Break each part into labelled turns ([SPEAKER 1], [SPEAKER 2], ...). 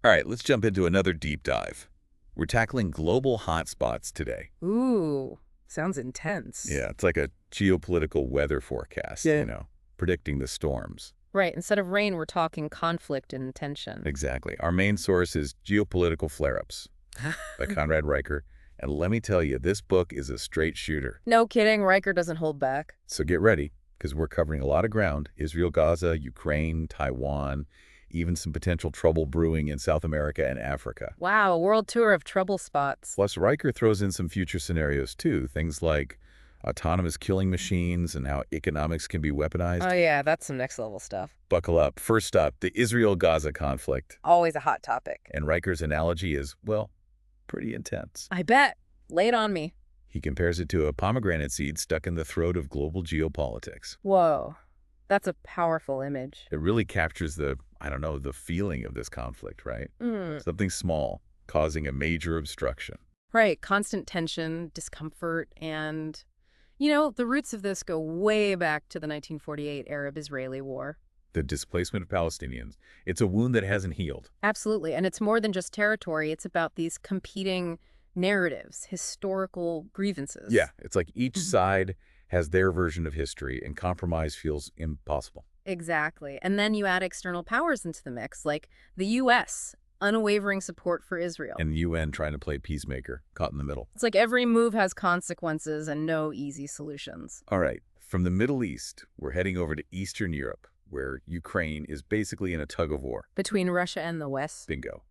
[SPEAKER 1] All right, let's jump into another deep dive. We're tackling global hotspots today.
[SPEAKER 2] Ooh, sounds intense.
[SPEAKER 1] Yeah, it's like a geopolitical weather forecast,
[SPEAKER 2] Yeah.
[SPEAKER 1] predicting the storms.
[SPEAKER 2] Right, instead of rain, we're talking conflict and tension.
[SPEAKER 1] Exactly. Our main source is Geopolitical Flare-ups by Conrad Reicher. And let me tell you, this book is a straight shooter.
[SPEAKER 2] No kidding, Riker doesn't hold back.
[SPEAKER 1] So get ready, because we're covering a lot of ground. Israel-Gaza, Ukraine, Taiwan, even some potential trouble brewing in South America and Africa.
[SPEAKER 2] Wow, a world tour of trouble spots.
[SPEAKER 1] Plus, Riker throws in some future scenarios, too. Things like autonomous killing machines and how economics can be weaponized.
[SPEAKER 2] Oh yeah, that's some next level stuff.
[SPEAKER 1] Buckle up. First up, the Israel-Gaza conflict.
[SPEAKER 2] Always a hot topic.
[SPEAKER 1] And Riker's analogy is, well, pretty intense.
[SPEAKER 2] I bet. Lay it on me.
[SPEAKER 1] He compares it to a pomegranate seed stuck in the throat of global geopolitics.
[SPEAKER 2] Whoa, that's a powerful image.
[SPEAKER 1] It really captures the feeling of this conflict, right? Something small causing a major obstruction.
[SPEAKER 2] Right, constant tension, discomfort, and, the roots of this go way back to the 1948 Arab-Israeli War.
[SPEAKER 1] The displacement of Palestinians. It's a wound that hasn't healed.
[SPEAKER 2] Absolutely, and it's more than just territory. It's about these competing narratives, historical grievances.
[SPEAKER 1] Yeah, it's like each side has their version of history, and compromise feels impossible.
[SPEAKER 2] Exactly. And then you add external powers into the mix, like the U.S., unwavering support for Israel.
[SPEAKER 1] And the UN trying to play peacemaker, caught in the middle.
[SPEAKER 2] It's like every move has consequences and no easy solutions.
[SPEAKER 1] All right, from the Middle East, we're heading over to Eastern Europe, where Ukraine is basically in a tug-of-war.
[SPEAKER 2] Between Russia and the West?
[SPEAKER 1] Bingo.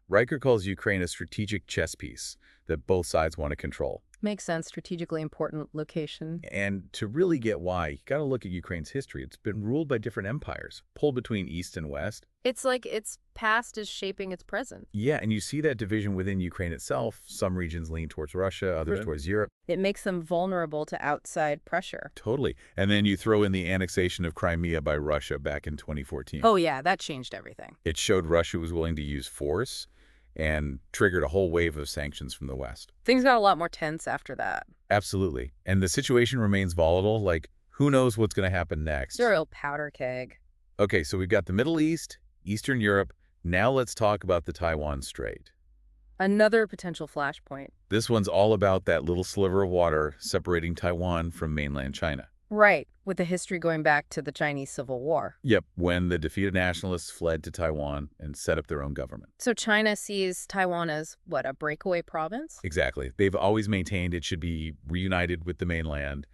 [SPEAKER 1] Riker calls Ukraine a strategic chess piece that both sides want to control.
[SPEAKER 2] Makes sense. Strategically important location.
[SPEAKER 1] And to really get why, you got to look at Ukraine's history. It's been ruled by different empires, pulled between East and West.
[SPEAKER 2] It's like its past is shaping its present.
[SPEAKER 1] Yeah, and you see that division within Ukraine itself. Some regions lean towards Russia, others towards Europe.
[SPEAKER 2] It makes them vulnerable to outside pressure.
[SPEAKER 1] Totally. And then you throw in the annexation of Crimea by Russia back in 2014.
[SPEAKER 2] Oh yeah, that changed everything.
[SPEAKER 1] It showed Russia was willing to use force and triggered a whole wave of sanctions from the West.
[SPEAKER 2] Things got a lot more tense after that.
[SPEAKER 1] Absolutely. And the situation remains volatile. Like, who knows what's going to happen next?
[SPEAKER 2] It's a real powder keg.
[SPEAKER 1] Okay, so we've got the Middle East, Eastern Europe. Now let's talk about the Taiwan Strait.
[SPEAKER 2] Another potential flashpoint.
[SPEAKER 1] This one's all about that little sliver of water separating Taiwan from mainland China.
[SPEAKER 2] Right, with the history going back to the Chinese Civil War.
[SPEAKER 1] Yep, when the defeated nationalists fled to Taiwan and set up their own government.
[SPEAKER 2] So China sees Taiwan as, what, a breakaway province?
[SPEAKER 1] Exactly. They've always maintained it should be reunited with the mainland,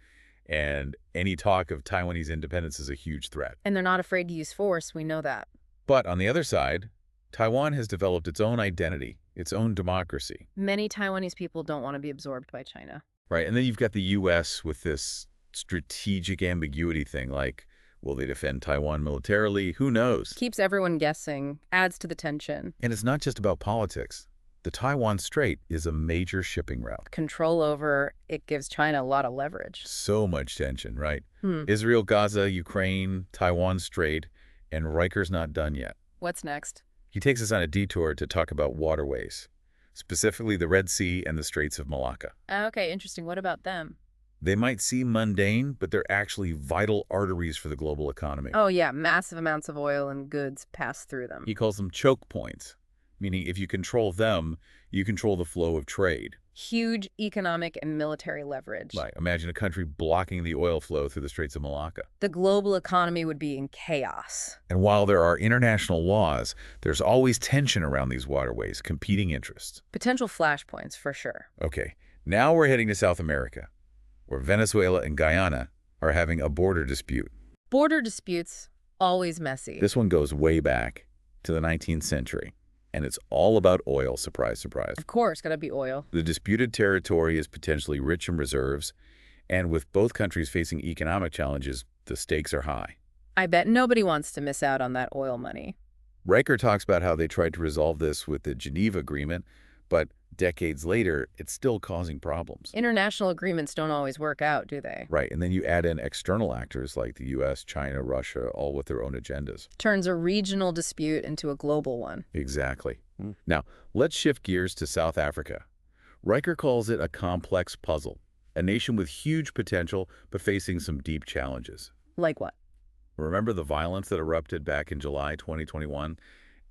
[SPEAKER 1] and any talk of Taiwanese independence is a huge threat.
[SPEAKER 2] And they're not afraid to use force, we know that.
[SPEAKER 1] But on the other side, Taiwan has developed its own identity, its own democracy.
[SPEAKER 2] Many Taiwanese people don't want to be absorbed by China.
[SPEAKER 1] Right, and then you've got the U.S. with this strategic ambiguity thing, like, will they defend Taiwan militarily? Who knows?
[SPEAKER 2] Keeps everyone guessing, adds to the tension.
[SPEAKER 1] And it's not just about politics. The Taiwan Strait is a major shipping route.
[SPEAKER 2] Control over it gives China a lot of leverage.
[SPEAKER 1] So much tension, right? Israel, Gaza, Ukraine, Taiwan Strait, and Riker's not done yet.
[SPEAKER 2] What's next?
[SPEAKER 1] He takes us on a detour to talk about waterways, specifically the Red Sea and the Straits of Malacca.
[SPEAKER 2] Okay, interesting. What about them?
[SPEAKER 1] They might seem mundane, but they're actually vital arteries for the global economy.
[SPEAKER 2] Oh yeah, massive amounts of oil and goods pass through them.
[SPEAKER 1] He calls them choke points, meaning if you control them, you control the flow of trade.
[SPEAKER 2] Huge economic and military leverage.
[SPEAKER 1] Like, imagine a country blocking the oil flow through the Straits of Malacca.
[SPEAKER 2] The global economy would be in chaos.
[SPEAKER 1] And while there are international laws, there's always tension around these waterways, competing interests.
[SPEAKER 2] Potential flashpoints, for sure.
[SPEAKER 1] Okay, now we're heading to South America, where Venezuela and Guyana are having a border dispute.
[SPEAKER 2] Border disputes, always messy.
[SPEAKER 1] This one goes way back to the 19th century, and it's all about oil, surprise, surprise.
[SPEAKER 2] Of course, gotta be oil.
[SPEAKER 1] The disputed territory is potentially rich in reserves, and with both countries facing economic challenges, the stakes are high.
[SPEAKER 2] I bet nobody wants to miss out on that oil money.
[SPEAKER 1] Riker talks about how they tried to resolve this with the Geneva Agreement, but decades later, it's still causing problems.
[SPEAKER 2] International agreements don't always work out, do they?
[SPEAKER 1] Right, and then you add in external actors like the U.S., China, Russia, all with their own agendas.
[SPEAKER 2] Turns a regional dispute into a global one.
[SPEAKER 1] Exactly. Now, let's shift gears to South Africa. Riker calls it a complex puzzle, a nation with huge potential but facing some deep challenges.
[SPEAKER 2] Like what?
[SPEAKER 1] Remember the violence that erupted back in July 2021?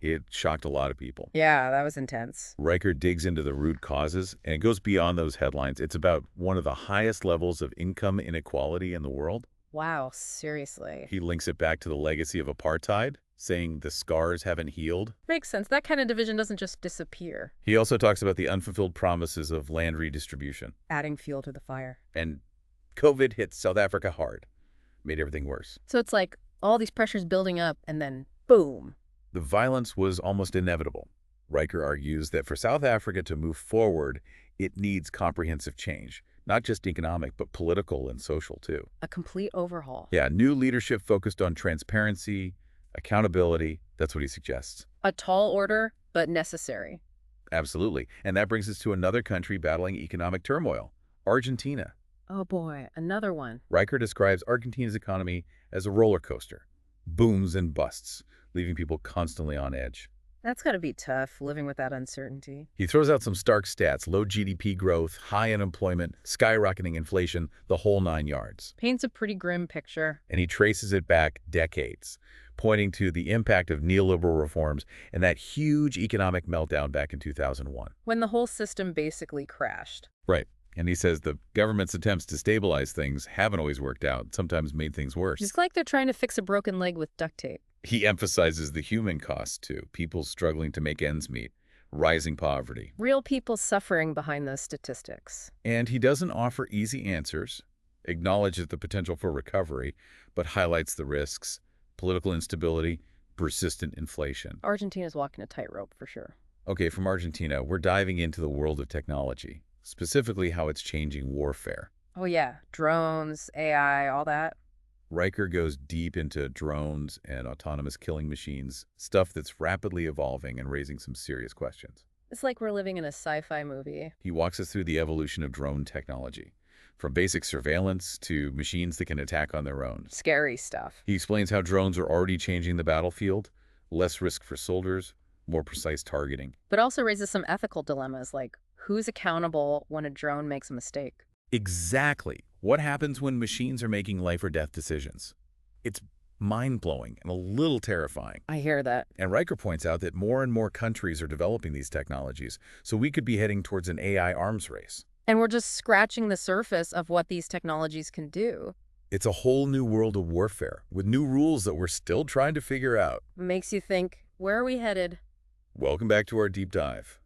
[SPEAKER 1] It shocked a lot of people.
[SPEAKER 2] Yeah, that was intense.
[SPEAKER 1] Riker digs into the root causes, and it goes beyond those headlines. It's about one of the highest levels of income inequality in the world.
[SPEAKER 2] Wow, seriously.
[SPEAKER 1] He links it back to the legacy of apartheid, saying the scars haven't healed.
[SPEAKER 2] Makes sense. That kind of division doesn't just disappear.
[SPEAKER 1] He also talks about the unfulfilled promises of land redistribution.
[SPEAKER 2] Adding fuel to the fire.
[SPEAKER 1] And COVID hit South Africa hard, made everything worse.
[SPEAKER 2] So it's like all these pressures building up and then boom.
[SPEAKER 1] The violence was almost inevitable. Riker argues that for South Africa to move forward, it needs comprehensive change, not just economic, but political and social too.
[SPEAKER 2] A complete overhaul.
[SPEAKER 1] Yeah, new leadership focused on transparency, accountability. That's what he suggests.
[SPEAKER 2] A tall order, but necessary.
[SPEAKER 1] Absolutely. And that brings us to another country battling economic turmoil, Argentina.
[SPEAKER 2] Oh boy, another one.
[SPEAKER 1] Riker describes Argentina's economy as a roller coaster, booms and busts, leaving people constantly on edge.
[SPEAKER 2] That's got to be tough, living with that uncertainty.
[SPEAKER 1] He throws out some stark stats: low GDP growth, high unemployment, skyrocketing inflation, the whole 9 yards.
[SPEAKER 2] Paints a pretty grim picture.
[SPEAKER 1] And he traces it back decades, pointing to the impact of neoliberal reforms and that huge economic meltdown back in 2001.
[SPEAKER 2] When the whole system basically crashed.
[SPEAKER 1] Right. And he says the government's attempts to stabilize things haven't always worked out, sometimes made things worse.
[SPEAKER 2] It's like they're trying to fix a broken leg with duct tape.
[SPEAKER 1] He emphasizes the human cost, too. People struggling to make ends meet, rising poverty.
[SPEAKER 2] Real people suffering behind those statistics.
[SPEAKER 1] And he doesn't offer easy answers, acknowledges the potential for recovery, but highlights the risks: political instability, persistent inflation.
[SPEAKER 2] Argentina's walking a tightrope for sure.
[SPEAKER 1] Okay, from Argentina, we're diving into the world of technology, specifically how it's changing warfare.
[SPEAKER 2] Oh yeah, drones, AI, all that.
[SPEAKER 1] Riker goes deep into drones and autonomous killing machines, stuff that's rapidly evolving and raising some serious questions.
[SPEAKER 2] It's like we're living in a sci-fi movie.
[SPEAKER 1] He walks us through the evolution of drone technology, from basic surveillance to machines that can attack on their own.
[SPEAKER 2] Scary stuff.
[SPEAKER 1] He explains how drones are already changing the battlefield: less risk for soldiers, more precise targeting.
[SPEAKER 2] But also raises some ethical dilemmas, like who's accountable when a drone makes a mistake?
[SPEAKER 1] Exactly. What happens when machines are making life or death decisions? It's mind-blowing and a little terrifying.
[SPEAKER 2] I hear that.
[SPEAKER 1] And Riker points out that more and more countries are developing these technologies, so we could be heading towards an AI arms race.
[SPEAKER 2] And we're just scratching the surface of what these technologies can do.
[SPEAKER 1] It's a whole new world of warfare, with new rules that we're still trying to figure out.
[SPEAKER 2] Makes you think, where are we headed?
[SPEAKER 1] Welcome back to our deep dive.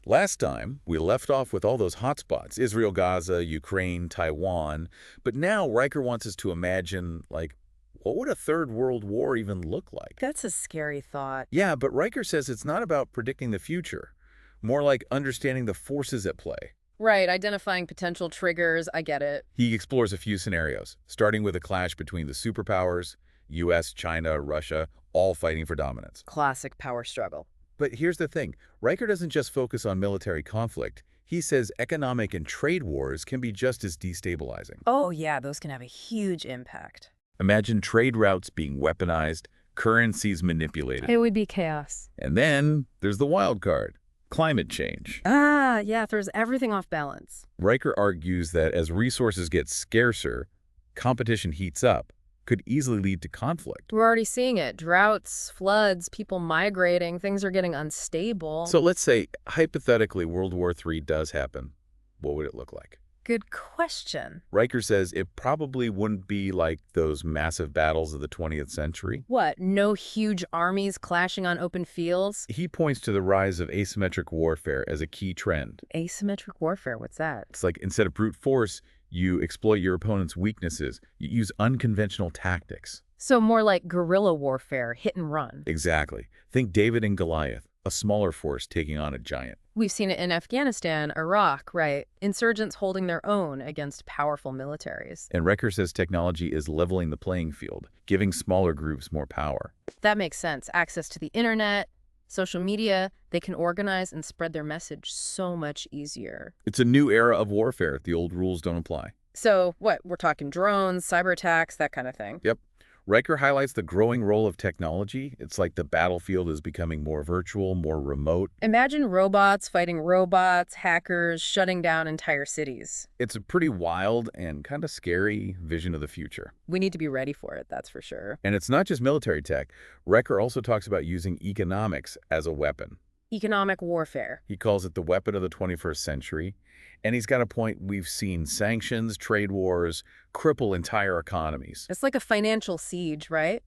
[SPEAKER 1] Last time, we left off with all those hotspots: Israel-Gaza, Ukraine, Taiwan. But now Riker wants us to imagine, like, what would a third world war even look like?
[SPEAKER 2] That's a scary thought.
[SPEAKER 1] Yeah, but Riker says it's not about predicting the future, more like understanding the forces at play.
[SPEAKER 2] Right, identifying potential triggers, I get it.
[SPEAKER 1] He explores a few scenarios, starting with a clash between the superpowers, US, China, Russia, all fighting for dominance.
[SPEAKER 2] Classic power struggle.
[SPEAKER 1] But here's the thing. Riker doesn't just focus on military conflict. He says economic and trade wars can be just as destabilizing.
[SPEAKER 2] Oh yeah, those can have a huge impact.
[SPEAKER 1] Imagine trade routes being weaponized, currencies manipulated.
[SPEAKER 2] It would be chaos.
[SPEAKER 1] And then there's the wild card: climate change.
[SPEAKER 2] Ah, yeah, throws everything off balance.
[SPEAKER 1] Riker argues that as resources get scarcer, competition heats up, could easily lead to conflict.
[SPEAKER 2] We're already seeing it. Droughts, floods, people migrating, things are getting unstable.
[SPEAKER 1] So let's say, hypothetically, World War III does happen. What would it look like?
[SPEAKER 2] Good question.
[SPEAKER 1] Riker says it probably wouldn't be like those massive battles of the 20th century.
[SPEAKER 2] What, no huge armies clashing on open fields?
[SPEAKER 1] He points to the rise of asymmetric warfare as a key trend.
[SPEAKER 2] Asymmetric warfare, what's that?
[SPEAKER 1] It's like, instead of brute force, you exploit your opponent's weaknesses. You use unconventional tactics.
[SPEAKER 2] So more like guerrilla warfare, hit and run.
[SPEAKER 1] Exactly. Think David and Goliath, a smaller force taking on a giant.
[SPEAKER 2] We've seen it in Afghanistan, Iraq, right? Insurgents holding their own against powerful militaries.
[SPEAKER 1] And Riker says technology is leveling the playing field, giving smaller groups more power.
[SPEAKER 2] That makes sense. Access to the internet, social media, they can organize and spread their message so much easier.
[SPEAKER 1] It's a new era of warfare. The old rules don't apply.
[SPEAKER 2] So what, we're talking drones, cyber attacks, that kind of thing.
[SPEAKER 1] Yep. Riker highlights the growing role of technology. It's like the battlefield is becoming more virtual, more remote.
[SPEAKER 2] Imagine robots fighting robots, hackers shutting down entire cities.
[SPEAKER 1] It's a pretty wild and kind of scary vision of the future.
[SPEAKER 2] We need to be ready for it, that's for sure.
[SPEAKER 1] And it's not just military tech. Riker also talks about using economics as a weapon.
[SPEAKER 2] Economic warfare.
[SPEAKER 1] He calls it the weapon of the 21st century. And he's got a point. We've seen sanctions, trade wars, cripple entire economies.
[SPEAKER 2] It's like a financial siege, right?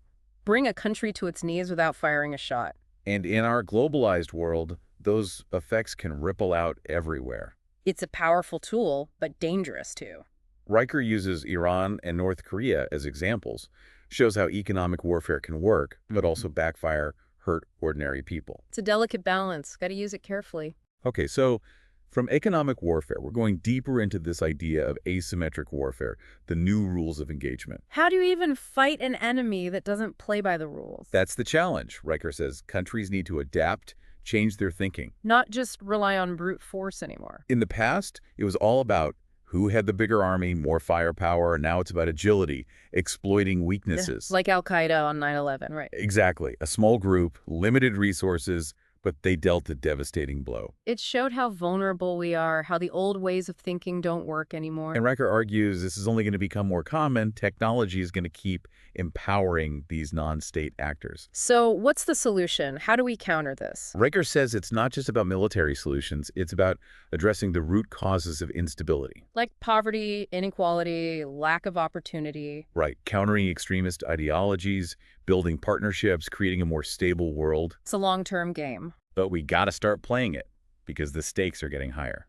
[SPEAKER 2] Bring a country to its knees without firing a shot.
[SPEAKER 1] And in our globalized world, those effects can ripple out everywhere.
[SPEAKER 2] It's a powerful tool, but dangerous too.
[SPEAKER 1] Riker uses Iran and North Korea as examples, shows how economic warfare can work, but also backfire, hurt ordinary people.
[SPEAKER 2] It's a delicate balance. Got to use it carefully.
[SPEAKER 1] Okay, so from economic warfare, we're going deeper into this idea of asymmetric warfare, the new rules of engagement.
[SPEAKER 2] How do you even fight an enemy that doesn't play by the rules?
[SPEAKER 1] That's the challenge. Riker says countries need to adapt, change their thinking.
[SPEAKER 2] Not just rely on brute force anymore.
[SPEAKER 1] In the past, it was all about who had the bigger army, more firepower. Now it's about agility, exploiting weaknesses.
[SPEAKER 2] Like Al-Qaeda on 9/11, right?
[SPEAKER 1] Exactly. A small group, limited resources, but they dealt a devastating blow.
[SPEAKER 2] It showed how vulnerable we are, how the old ways of thinking don't work anymore.
[SPEAKER 1] And Riker argues this is only going to become more common. Technology is going to keep empowering these non-state actors.
[SPEAKER 2] So what's the solution? How do we counter this?
[SPEAKER 1] Riker says it's not just about military solutions. It's about addressing the root causes of instability.
[SPEAKER 2] Like poverty, inequality, lack of opportunity.
[SPEAKER 1] Right. Countering extremist ideologies, building partnerships, creating a more stable world.
[SPEAKER 2] It's a long-term game.
[SPEAKER 1] But we got to start playing it because the stakes are getting higher.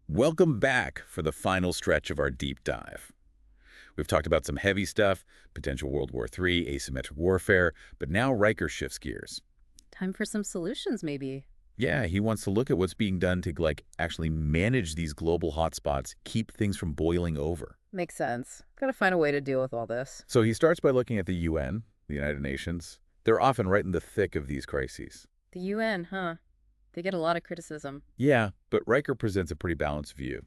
[SPEAKER 1] Welcome back for the final stretch of our deep dive. We've talked about some heavy stuff, potential World War III, asymmetric warfare, but now Riker shifts gears.
[SPEAKER 2] Time for some solutions, maybe.
[SPEAKER 1] Yeah, he wants to look at what's being done to actually manage these global hotspots, keep things from boiling over.
[SPEAKER 2] Makes sense. Gotta find a way to deal with all this.
[SPEAKER 1] So he starts by looking at the UN, the United Nations. They're often right in the thick of these crises.
[SPEAKER 2] The UN, huh? They get a lot of criticism.
[SPEAKER 1] Yeah, but Riker presents a pretty balanced view,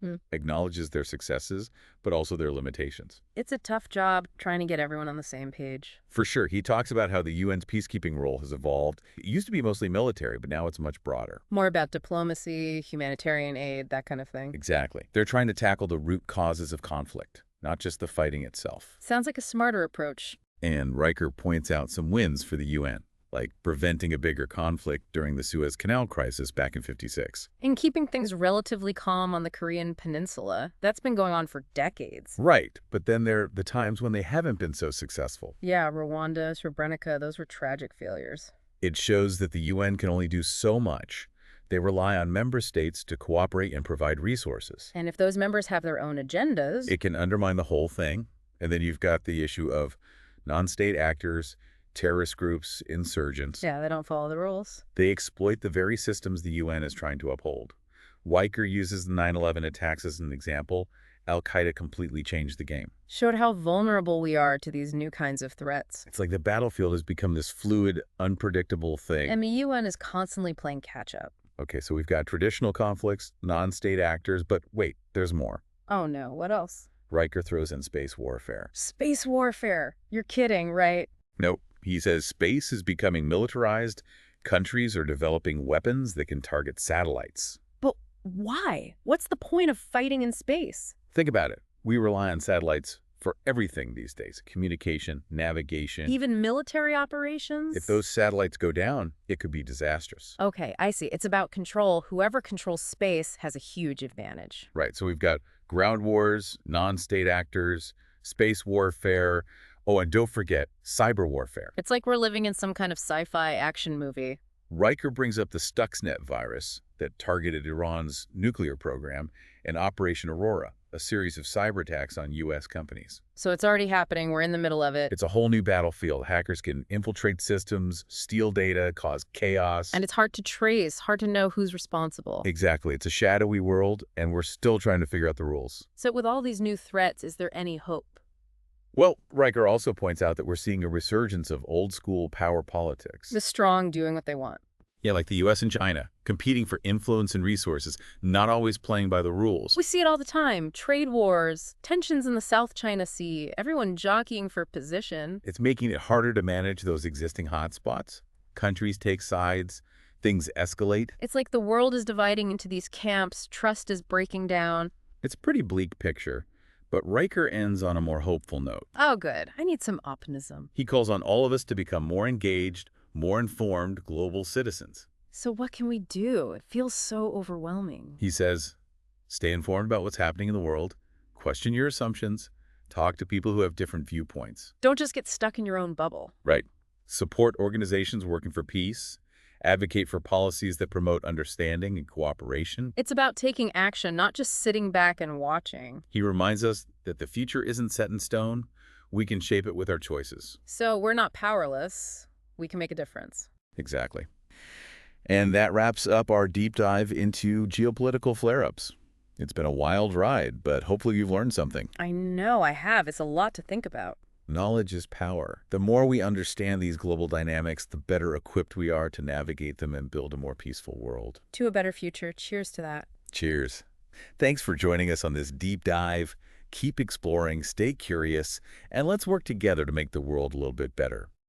[SPEAKER 2] Hmm.
[SPEAKER 1] acknowledges their successes, but also their limitations.
[SPEAKER 2] It's a tough job trying to get everyone on the same page.
[SPEAKER 1] For sure, he talks about how the UN's peacekeeping role has evolved. It used to be mostly military, but now it's much broader.
[SPEAKER 2] More about diplomacy, humanitarian aid, that kind of thing.
[SPEAKER 1] Exactly. They're trying to tackle the root causes of conflict, not just the fighting itself.
[SPEAKER 2] Sounds like a smarter approach.
[SPEAKER 1] And Riker points out some wins for the UN, like preventing a bigger conflict during the Suez Canal crisis back in '56.
[SPEAKER 2] In keeping things relatively calm on the Korean peninsula, that's been going on for decades.
[SPEAKER 1] Right, but then there are the times when they haven't been so successful.
[SPEAKER 2] Yeah, Rwanda, Srebrenica, those were tragic failures.
[SPEAKER 1] It shows that the UN can only do so much. They rely on member states to cooperate and provide resources.
[SPEAKER 2] And if those members have their own agendas...
[SPEAKER 1] It can undermine the whole thing. And then you've got the issue of non-state actors, terrorist groups, insurgents.
[SPEAKER 2] Yeah, they don't follow the rules.
[SPEAKER 1] They exploit the very systems the UN is trying to uphold. Riker uses the 9/11 attacks as an example. Al-Qaeda completely changed the game.
[SPEAKER 2] Showed how vulnerable we are to these new kinds of threats.
[SPEAKER 1] It's like the battlefield has become this fluid, unpredictable thing.
[SPEAKER 2] And the UN is constantly playing catch-up.
[SPEAKER 1] Okay, so we've got traditional conflicts, non-state actors, but wait, there's more.
[SPEAKER 2] Oh no, what else?
[SPEAKER 1] Riker throws in space warfare.
[SPEAKER 2] Space warfare. You're kidding, right?
[SPEAKER 1] Nope. He says space is becoming militarized. Countries are developing weapons that can target satellites.
[SPEAKER 2] But why? What's the point of fighting in space?
[SPEAKER 1] Think about it. We rely on satellites for everything these days. Communication, navigation.
[SPEAKER 2] Even military operations?
[SPEAKER 1] If those satellites go down, it could be disastrous.
[SPEAKER 2] Okay, I see. It's about control. Whoever controls space has a huge advantage.
[SPEAKER 1] Right, so we've got ground wars, non-state actors, space warfare. Oh, and don't forget, cyber warfare.
[SPEAKER 2] It's like we're living in some kind of sci-fi action movie.
[SPEAKER 1] Riker brings up the Stuxnet virus that targeted Iran's nuclear program and Operation Aurora, a series of cyber attacks on U.S. companies.
[SPEAKER 2] So it's already happening. We're in the middle of it.
[SPEAKER 1] It's a whole new battlefield. Hackers can infiltrate systems, steal data, cause chaos.
[SPEAKER 2] And it's hard to trace, hard to know who's responsible.
[SPEAKER 1] Exactly. It's a shadowy world, and we're still trying to figure out the rules.
[SPEAKER 2] So with all these new threats, is there any hope?
[SPEAKER 1] Well, Riker also points out that we're seeing a resurgence of old-school power politics.
[SPEAKER 2] The strong doing what they want.
[SPEAKER 1] Yeah, like the US and China, competing for influence and resources, not always playing by the rules.
[SPEAKER 2] We see it all the time. Trade wars, tensions in the South China Sea, everyone jockeying for position.
[SPEAKER 1] It's making it harder to manage those existing hotspots. Countries take sides, things escalate.
[SPEAKER 2] It's like the world is dividing into these camps, trust is breaking down.
[SPEAKER 1] It's a pretty bleak picture, but Riker ends on a more hopeful note.
[SPEAKER 2] Oh, good. I need some optimism.
[SPEAKER 1] He calls on all of us to become more engaged, more informed global citizens.
[SPEAKER 2] So what can we do? It feels so overwhelming.
[SPEAKER 1] He says, stay informed about what's happening in the world, question your assumptions, talk to people who have different viewpoints.
[SPEAKER 2] Don't just get stuck in your own bubble.
[SPEAKER 1] Right. Support organizations working for peace, advocate for policies that promote understanding and cooperation.
[SPEAKER 2] It's about taking action, not just sitting back and watching.
[SPEAKER 1] He reminds us that the future isn't set in stone. We can shape it with our choices.
[SPEAKER 2] So we're not powerless. We can make a difference.
[SPEAKER 1] Exactly. And that wraps up our deep dive into geopolitical flare-ups. It's been a wild ride, but hopefully you've learned something.
[SPEAKER 2] I know I have. It's a lot to think about.
[SPEAKER 1] Knowledge is power. The more we understand these global dynamics, the better equipped we are to navigate them and build a more peaceful world.
[SPEAKER 2] To a better future. Cheers to that.
[SPEAKER 1] Cheers. Thanks for joining us on this deep dive. Keep exploring, stay curious, and let's work together to make the world a little bit better.